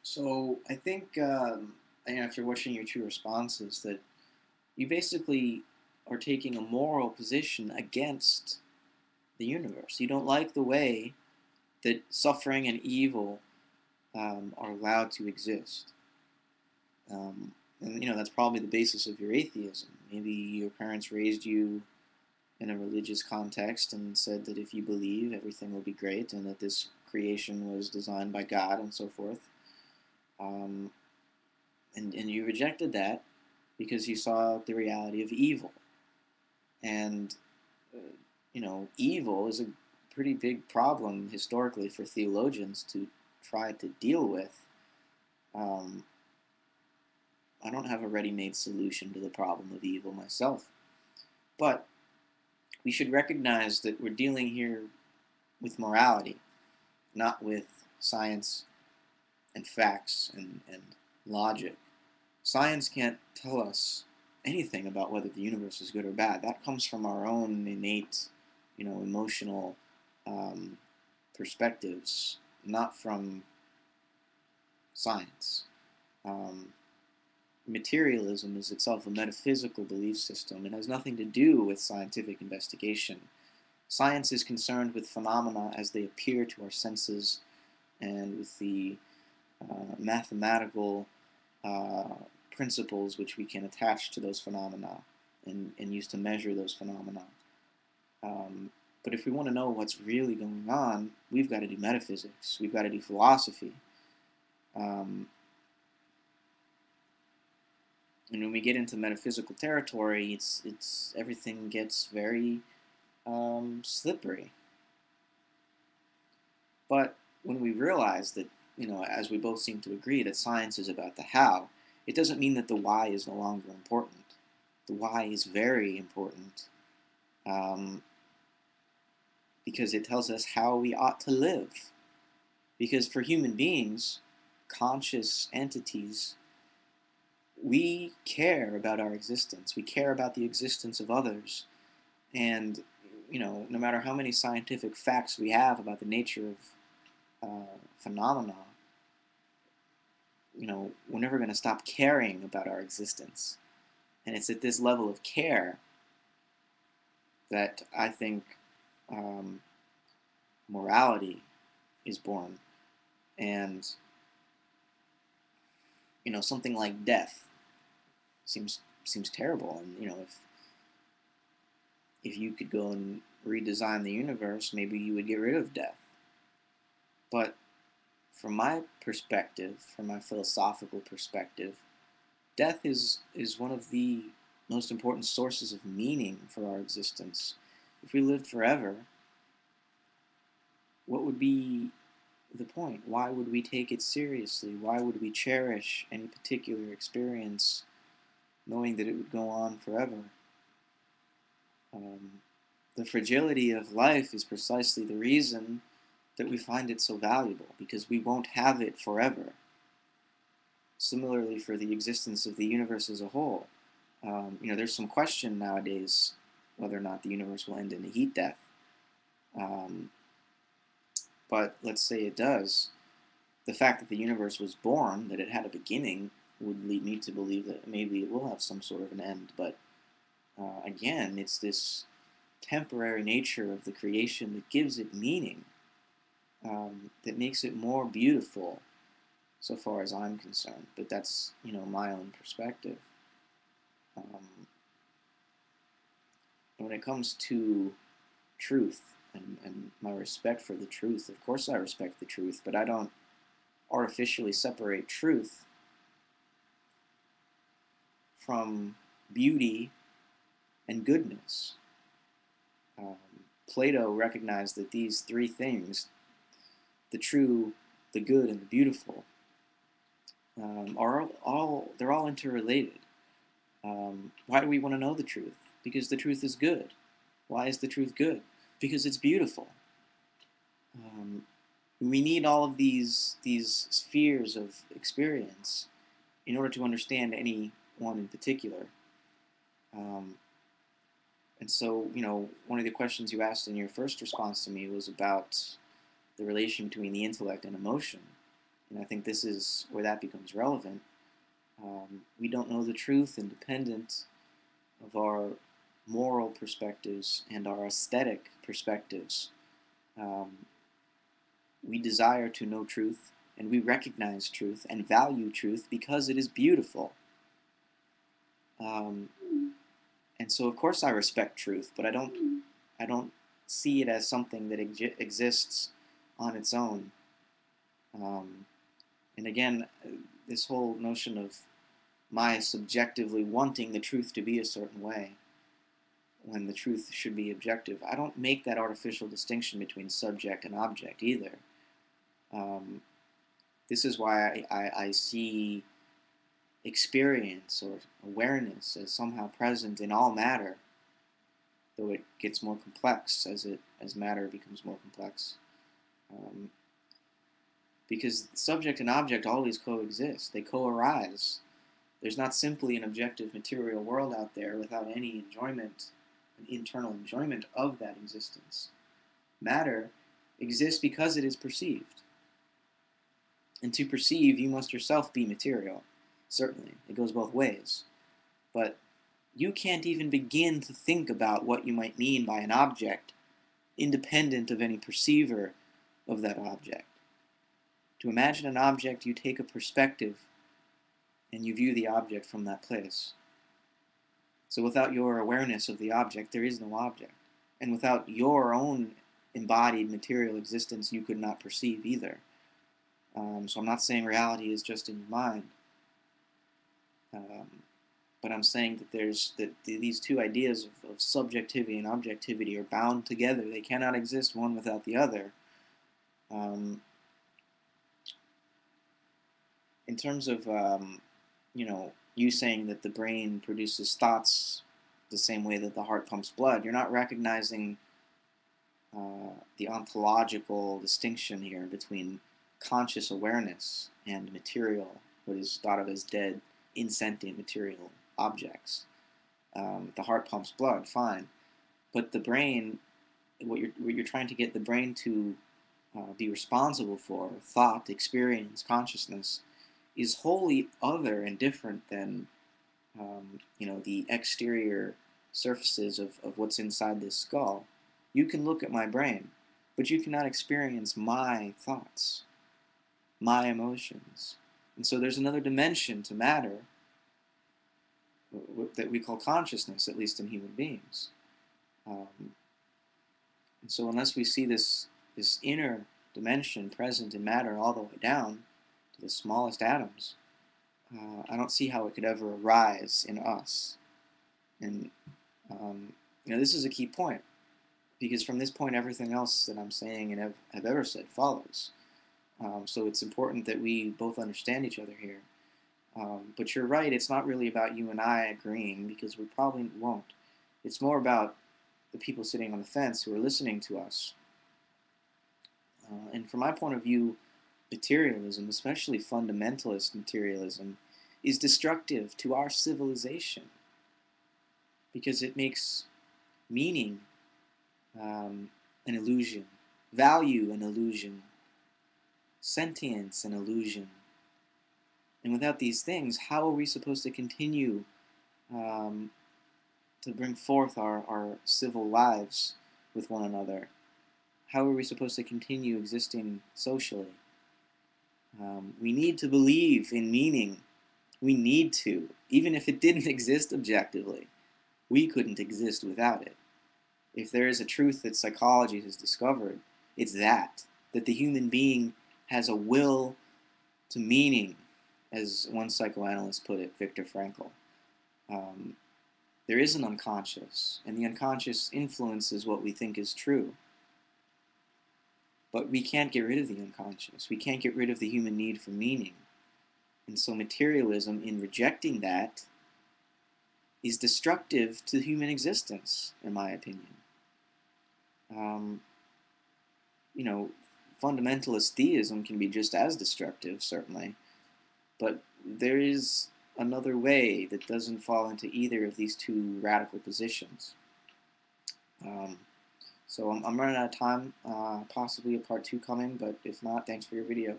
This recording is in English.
So I think after watching your two responses, that you basically are taking a moral position against the universe. You don't like the way that suffering and evil are allowed to exist, and that's probably the basis of your atheism. Maybe your parents raised you in a religious context and said that if you believe, everything will be great, and that this creation was designed by God and so forth. Um, and you rejected that because you saw the reality of evil. And, uh, evil is a pretty big problem historically for theologians to try to deal with. Um, I don't have a ready made solution to the problem of evil myself. But we should recognize that we're dealing here with morality, not with science and facts and logic. Science can't tell us anything about whether the universe is good or bad. That comes from our own innate, emotional um, perspectives, not from science. Um, Materialism is itself a metaphysical belief system. It has nothing to do with scientific investigation. Science is concerned with phenomena as they appear to our senses and with the mathematical uh, principles which we can attach to those phenomena and use to measure those phenomena. But if we want to know what's really going on, we've got to do metaphysics. We've got to do philosophy. Um, and when we get into metaphysical territory, it's everything gets very slippery. But when we realize that, as we both seem to agree, that science is about the how, it doesn't mean that the why is no longer important. The why is very important, um, because it tells us how we ought to live. Because for human beings, conscious entities, we care about our existence. We care about the existence of others. And, no matter how many scientific facts we have about the nature of phenomena, we're never going to stop caring about our existence. And it's at this level of care that I think um, morality is born. And, something like death seems terrible. And, if you could go and redesign the universe, maybe you would get rid of death. But from my perspective, from my philosophical perspective, death is one of the most important sources of meaning for our existence. If we lived forever, what would be the point? Why would we take it seriously? Why would we cherish any particular experience knowing that it would go on forever? Um, the fragility of life is precisely the reason that we find it so valuable, because we won't have it forever. Similarly, for the existence of the universe as a whole, there's some question nowadays whether or not the universe will end in a heat death. Um, but let's say it does. The fact that the universe was born, that it had a beginning, would lead me to believe that maybe it will have some sort of an end. But again, it's this temporary nature of the creation that gives it meaning, that makes it more beautiful, so far as I'm concerned. But that's, my own perspective. Um, when it comes to truth and my respect for the truth, of course I respect the truth, but I don't artificially separate truth from beauty and goodness. Um, Plato recognized that these three things, the true, the good, and the beautiful, are all they're all interrelated. Why do we want to know the truth? Because the truth is good. Why is the truth good? Because it's beautiful. Um, we need all of these spheres of experience in order to understand any one in particular. Um, and so, one of the questions you asked in your first response to me was about the relation between the intellect and emotion. And I think this is where that becomes relevant. We don't know the truth independent of our moral perspectives and our aesthetic perspectives. Um, we desire to know truth, and we recognize truth and value truth because it is beautiful. Um, and so, of course, I respect truth, but I don't see it as something that exists on its own. Um, and again, this whole notion of my subjectively wanting the truth to be a certain way when the truth should be objective, I don't make that artificial distinction between subject and object either. Um, this is why I see experience or awareness as somehow present in all matter, though it gets more complex as matter becomes more complex. Um, because subject and object always coexist; they co-arise. There's not simply an objective material world out there without any enjoyment, an internal enjoyment of that existence. Matter exists because it is perceived. And to perceive, you must yourself be material. Certainly, it goes both ways. But you can't even begin to think about what you might mean by an object, independent of any perceiver of that object. To imagine an object, you take a perspective and you view the object from that place. So without your awareness of the object, there is no object. And without your own embodied material existence, you could not perceive either. So I'm not saying reality is just in your mind, but I'm saying that these two ideas of subjectivity and objectivity are bound together. They cannot exist one without the other. In terms of you saying that the brain produces thoughts the same way that the heart pumps blood, you're not recognizing the ontological distinction here between conscious awareness and material, what is thought of as dead, insentient material objects. The heart pumps blood, fine, but the brain, what you're trying to get the brain to be responsible for, thought, experience, consciousness, is wholly other and different than the exterior surfaces of what's inside this skull. You can look at my brain, but you cannot experience my thoughts, my emotions. And so there's another dimension to matter that we call consciousness, at least in human beings. And so unless we see this inner dimension present in matter all the way down to the smallest atoms, I don't see how it could ever arise in us. And this is a key point, because from this point, everything else that I'm saying and have ever said follows. So it's important that we both understand each other here. But you're right, it's not really about you and I agreeing, because we probably won't. It's more about the people sitting on the fence who are listening to us. And from my point of view, materialism, especially fundamentalist materialism, is destructive to our civilization, because it makes meaning an illusion, value an illusion, sentience an illusion. And without these things, how are we supposed to continue to bring forth our civil lives with one another? How are we supposed to continue existing socially? We need to believe in meaning. We need to. Even if it didn't exist objectively, we couldn't exist without it. If there is a truth that psychology has discovered, it's that the human being has a will to meaning, as one psychoanalyst put it, Viktor Frankl. There is an unconscious, and the unconscious influences what we think is true. But we can't get rid of the unconscious. We can't get rid of the human need for meaning. And so materialism, in rejecting that, is destructive to human existence, in my opinion. Fundamentalist theism can be just as destructive, certainly, but there is another way that doesn't fall into either of these two radical positions. So I'm running out of time, possibly a part 2 coming, but if not, thanks for your video.